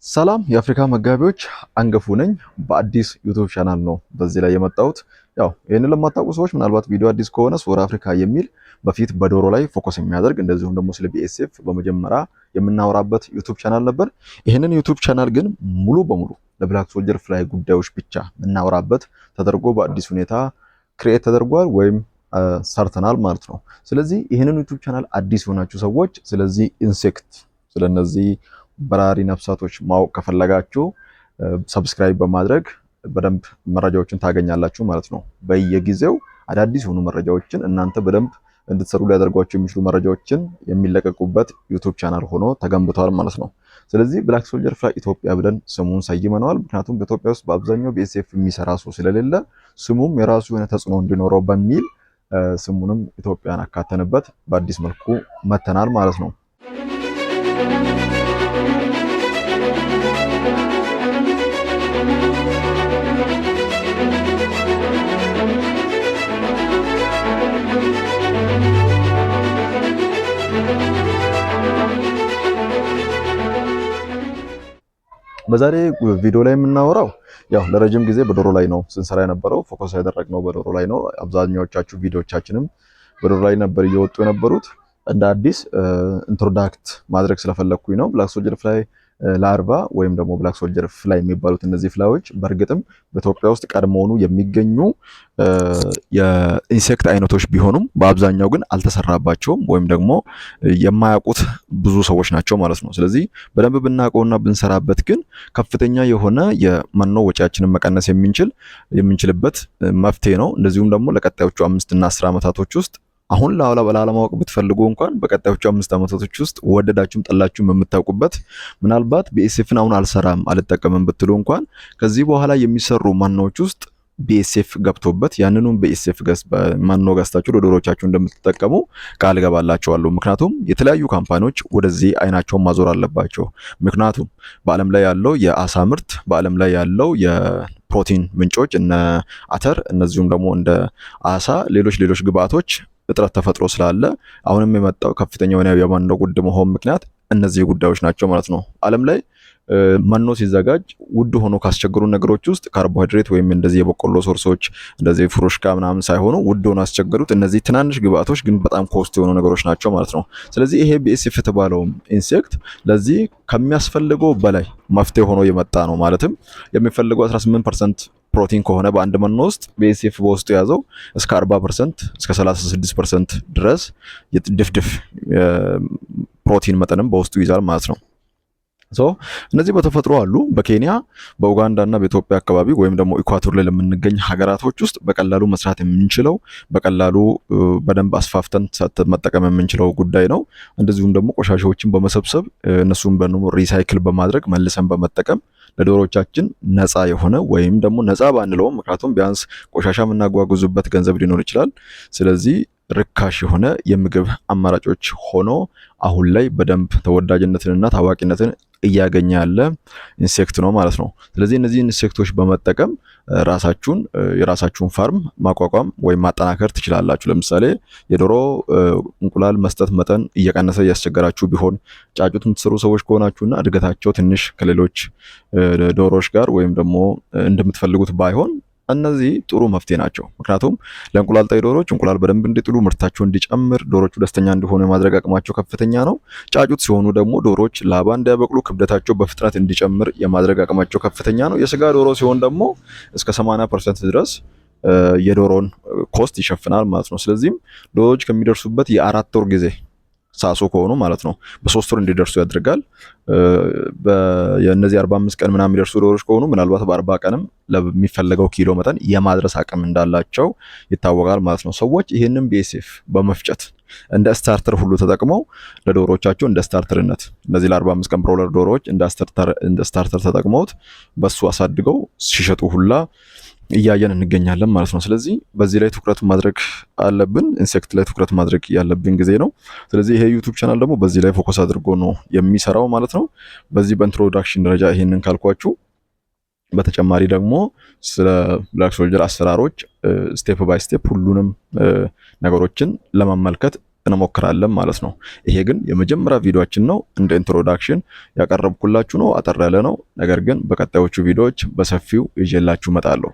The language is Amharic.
ሰላም የአፍሪካ መጋቢዎች አንገፉ ነኝ። በአዲስ ዩቲዩብ ቻናል ነው በዚህ ላይ የመጣሁት። ያው ይሄንን ለማታውቁ ሰዎች ምናልባት ቪዲዮ አዲስ ከሆነ ሶር አፍሪካ የሚል በፊት በዶሮ ላይ ፎከስ የሚያደርግ እንደዚሁም ደግሞ ስለ ቢኤስኤፍ በመጀመሪያ የምናወራበት ዩቲዩብ ቻናል ነበር። ይሄንን ዩቲዩብ ቻናል ግን ሙሉ በሙሉ ለብላክ ሶልጀር ፍላይ ጉዳዮች ብቻ የምናወራበት ተደርጎ በአዲስ ሁኔታ ክሬኤት ተደርጓል ወይም ሰርተናል ማለት ነው። ስለዚህ ይሄንን ዩቲዩብ ቻናል አዲስ የሆናችሁ ሰዎች ስለዚህ ኢንሴክት ስለነዚህ በራሪ ነፍሳቶች ማወቅ ከፈለጋችሁ ሰብስክራይብ በማድረግ በደንብ መረጃዎችን ታገኛላችሁ ማለት ነው። በየጊዜው አዳዲስ የሆኑ መረጃዎችን እናንተ በደንብ እንድትሰሩ ሊያደርጓችሁ የሚችሉ መረጃዎችን የሚለቀቁበት ዩቲዩብ ቻናል ሆኖ ተገንብቷል ማለት ነው። ስለዚህ ብላክ ሶልጀር ፍላይ ኢትዮጵያ ብለን ስሙን ሰይመነዋል። ምክንያቱም በኢትዮጵያ ውስጥ በአብዛኛው ቢኤስኤፍ የሚሰራ ሰው ስለሌለ ስሙም የራሱ የሆነ ተጽዕኖ እንዲኖረው በሚል ስሙንም ኢትዮጵያን አካተንበት በአዲስ መልኩ መተናል ማለት ነው። በዛሬ ቪዲዮ ላይ የምናወራው ያው ለረጅም ጊዜ በዶሮ ላይ ነው ስንሰራ የነበረው። ፎከስ ያደረግነው በዶሮ ላይ ነው። አብዛኛዎቻችሁ ቪዲዮዎቻችንም በዶሮ ላይ ነበር እየወጡ የነበሩት። እንደ አዲስ ኢንትሮዳክት ማድረግ ስለፈለኩኝ ነው። ብላክ ሶልጀር ፍላይ ላርቫ ወይም ደግሞ ብላክ ሶልጀር ፍላይ የሚባሉት እነዚህ ፍላዮች በእርግጥም በኢትዮጵያ ውስጥ ቀድሞውኑ የሚገኙ የኢንሴክት አይነቶች ቢሆኑም በአብዛኛው ግን አልተሰራባቸውም ወይም ደግሞ የማያውቁት ብዙ ሰዎች ናቸው ማለት ነው። ስለዚህ በደንብ ብናውቀውና ብንሰራበት ግን ከፍተኛ የሆነ የመኖ ወጪያችንን መቀነስ የምንችልበት መፍትሄ ነው። እንደዚሁም ደግሞ ለቀጣዮቹ 5 እና 10 ዓመታቶች ውስጥ አሁን ላለማወቅ ብትፈልጉ እንኳን በቀጣዮቹ 5 ዓመታቶች ውስጥ ወደዳችሁም ጠላችሁም የምታውቁበት ምናልባት ቢኤስኤፍን አሁን አልሰራም አልጠቀምም ብትሉ እንኳን ከዚህ በኋላ የሚሰሩ ማኖዎች ውስጥ ቢኤስኤፍ ገብቶበት ያንኑን ቢኤስኤፍ ማኖ ገዝታችሁ ለዶሮቻችሁ እንደምትጠቀሙ ቃል ገባላችኋለሁ። ምክንያቱም የተለያዩ ካምፓኒዎች ወደዚህ አይናቸውን ማዞር አለባቸው። ምክንያቱም በዓለም ላይ ያለው የአሳ ምርት በዓለም ላይ ያለው የፕሮቲን ምንጮች እነ አተር እነዚሁም ደግሞ እንደ አሳ ሌሎች ግብአቶች እጥረት ተፈጥሮ ስላለ አሁንም የመጣው ከፍተኛ የሆነ የመኖ ውድ መሆን ምክንያት እነዚህ ጉዳዮች ናቸው ማለት ነው። ዓለም ላይ መኖ ሲዘጋጅ ውድ ሆኖ ካስቸገሩ ነገሮች ውስጥ ካርቦሃይድሬት ወይም እንደዚህ የበቆሎ ሶርሶች እንደዚህ ፍሩሽካ ምናምን ሳይሆኑ ውድ ሆኖ ያስቸገሩት እነዚህ ትናንሽ ግብአቶች ግን በጣም ኮስት የሆኑ ነገሮች ናቸው ማለት ነው። ስለዚህ ይሄ ቢኤስኤፍ የተባለው ኢንሴክት ለዚህ ከሚያስፈልገው በላይ መፍትሄ ሆኖ የመጣ ነው። ማለትም የሚፈልገው 18% ፕሮቲን ከሆነ በአንድ መኖ ውስጥ ቢኤስኤፍ በውስጡ ያዘው እስከ 40% እስከ 36% ድረስ የድፍድፍ ፕሮቲን መጠንም በውስጡ ይዛል ማለት ነው። እነዚህ በተፈጥሮ አሉ። በኬንያ በኡጋንዳ እና በኢትዮጵያ አካባቢ ወይም ደግሞ ኢኳቶር ላይ ለምንገኝ ሀገራቶች ውስጥ በቀላሉ መስራት የምንችለው በቀላሉ በደንብ አስፋፍተን መጠቀም የምንችለው ጉዳይ ነው። እንደዚሁም ደግሞ ቆሻሻዎችን በመሰብሰብ እነሱን ሪሳይክል በማድረግ መልሰን በመጠቀም ለዶሮቻችን ነፃ የሆነ ወይም ደግሞ ነፃ ባንለውም ምክንያቱም ቢያንስ ቆሻሻ የምናጓጉዙበት ገንዘብ ሊኖር ይችላል። ስለዚህ ርካሽ የሆነ የምግብ አማራጮች ሆኖ አሁን ላይ በደንብ ተወዳጅነትንና ታዋቂነትን እያገኘ ያለ ኢንሴክት ነው ማለት ነው። ስለዚህ እነዚህ ኢንሴክቶች በመጠቀም የራሳችሁን ፋርም ማቋቋም ወይም ማጠናከር ትችላላችሁ። ለምሳሌ የዶሮ እንቁላል መስጠት መጠን እየቀነሰ እያስቸገራችሁ ቢሆን ጫጩት የምትሰሩ ሰዎች ከሆናችሁና እድገታቸው ትንሽ ከሌሎች ዶሮዎች ጋር ወይም ደግሞ እንደምትፈልጉት ባይሆን እነዚህ ጥሩ መፍትሄ ናቸው። ምክንያቱም ለእንቁላል ጣይ ዶሮዎች እንቁላል በደንብ እንዲጥሉ ምርታቸው እንዲጨምር ዶሮቹ ደስተኛ እንዲሆኑ የማድረግ አቅማቸው ከፍተኛ ነው። ጫጩት ሲሆኑ ደግሞ ዶሮዎች ላባ እንዲያበቅሉ ክብደታቸው በፍጥነት እንዲጨምር የማድረግ አቅማቸው ከፍተኛ ነው። የስጋ ዶሮ ሲሆን ደግሞ እስከ 80% ድረስ የዶሮን ኮስት ይሸፍናል ማለት ነው። ስለዚህም ዶሮዎች ከሚደርሱበት የ4 ወር ጊዜ ሳሶ ከሆኑ ማለት ነው በ3 ወር እንዲደርሱ ያደርጋል። የእነዚህ 45 ቀን ምናምን የሚደርሱ ዶሮዎች ከሆኑ ምናልባት በ40 ቀንም ለሚፈለገው ኪሎ መጠን የማድረስ አቅም እንዳላቸው ይታወቃል ማለት ነው። ሰዎች ይህንን ቢኤስኤፍ በመፍጨት እንደ ስታርተር ሁሉ ተጠቅመው ለዶሮዎቻቸው እንደ ስታርተርነት እነዚህ ለ45 ቀን ብሮለር ዶሮዎች እንደ ስታርተር ተጠቅመውት በሱ አሳድገው ሲሸጡ ሁላ እያየን እንገኛለን ማለት ነው። ስለዚህ በዚህ ላይ ትኩረት ማድረግ አለብን። ኢንሴክት ላይ ትኩረት ማድረግ ያለብን ጊዜ ነው። ስለዚህ ይሄ ዩቲዩብ ቻናል ደግሞ በዚህ ላይ ፎከስ አድርጎ ነው የሚሰራው ማለት ነው። በዚህ በኢንትሮዳክሽን ደረጃ ይሄንን ካልኳችሁ በተጨማሪ ደግሞ ስለ ብላክ ሶልጀር አሰራሮች ስቴፕ ባይ ስቴፕ ሁሉንም ነገሮችን ለመመልከት እንሞክራለን ማለት ነው። ይሄ ግን የመጀመሪያ ቪዲዮአችን ነው። እንደ ኢንትሮዳክሽን ያቀረብኩላችሁ ነው። አጠር ያለ ነው። ነገር ግን በቀጣዮቹ ቪዲዮዎች በሰፊው ይዤላችሁ እመጣለሁ።